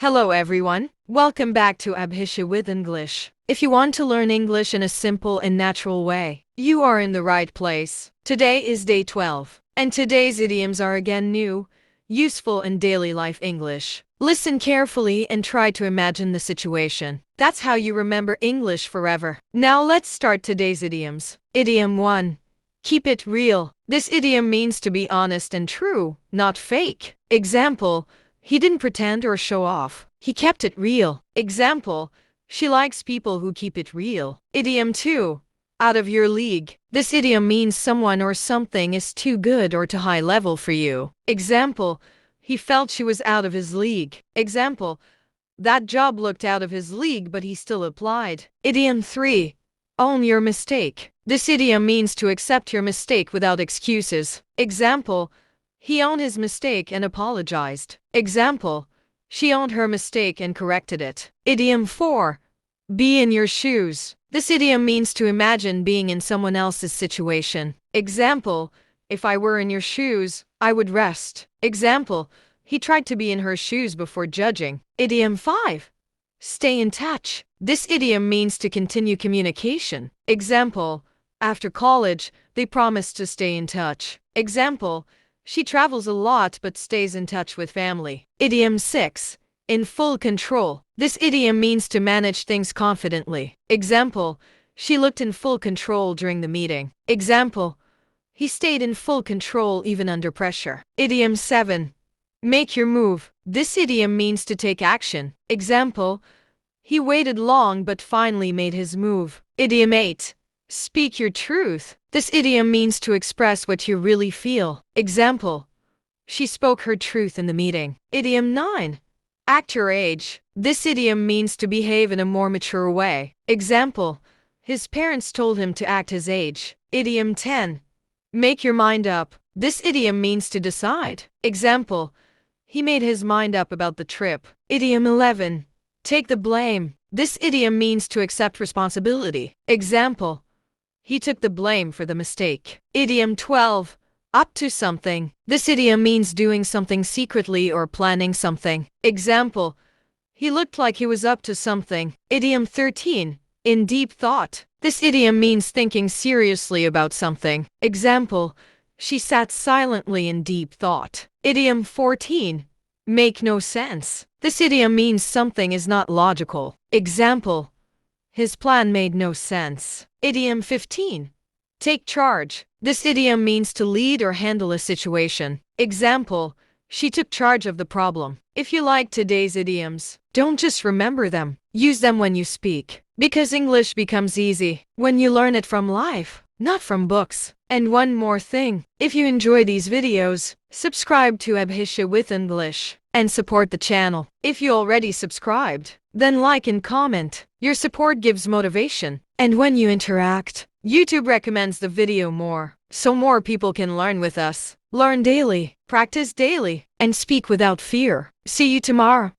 Hello everyone, welcome back to Abhisha with English. If you want to learn English in a simple and natural way, you are in the right place. Today is day 12, and today's idioms are again new, useful in daily life English. Listen carefully and try to imagine the situation. That's how you remember English forever. Now let's start today's idioms. Idiom 1. Keep it real. This idiom means to be honest and true, not fake. Example: he didn't pretend or show off. He kept it real. Example: she likes people who keep it real. Idiom 2. Out of your league. This idiom means someone or something is too good or too high level for you. Example: he felt she was out of his league. Example: that job looked out of his league but he still applied. Idiom 3. Own your mistake. This idiom means to accept your mistake without excuses. Example: he owned his mistake and apologized. Example: she owned her mistake and corrected it. Idiom 4. Be in your shoes. This idiom means to imagine being in someone else's situation. Example: if I were in your shoes, I would rest. Example: he tried to be in her shoes before judging. Idiom 5. Stay in touch. This idiom means to continue communication. Example: after college, they promised to stay in touch. Example: she travels a lot but stays in touch with family. Idiom 6. In full control. This idiom means to manage things confidently. Example: she looked in full control during the meeting. Example: he stayed in full control even under pressure. Idiom 7. Make your move. This idiom means to take action. Example: he waited long but finally made his move. Idiom 8. Speak your truth. This idiom means to express what you really feel. Example: she spoke her truth in the meeting. Idiom 9. Act your age. This idiom means to behave in a more mature way. Example: his parents told him to act his age. Idiom 10. Make your mind up. This idiom means to decide. Example: he made his mind up about the trip. Idiom 11. Take the blame. This idiom means to accept responsibility. Example: he took the blame for the mistake. Idiom 12. Up to something. This idiom means doing something secretly or planning something. Example: he looked like he was up to something. Idiom 13. In deep thought. This idiom means thinking seriously about something. Example: she sat silently in deep thought. Idiom 14. Make no sense. This idiom means something is not logical. Example: his plan made no sense. Idiom 15. Take charge. This idiom means to lead or handle a situation. Example: she took charge of the problem. If you like today's idioms, don't just remember them. Use them when you speak. Because English becomes easy when you learn it from life, not from books. And one more thing, if you enjoy these videos, subscribe to Abhisha with English and support the channel. If you already subscribed, then like and comment. Your support gives motivation. And when you interact, YouTube recommends the video more, so more people can learn with us. Learn daily, practice daily, and speak without fear. See you tomorrow.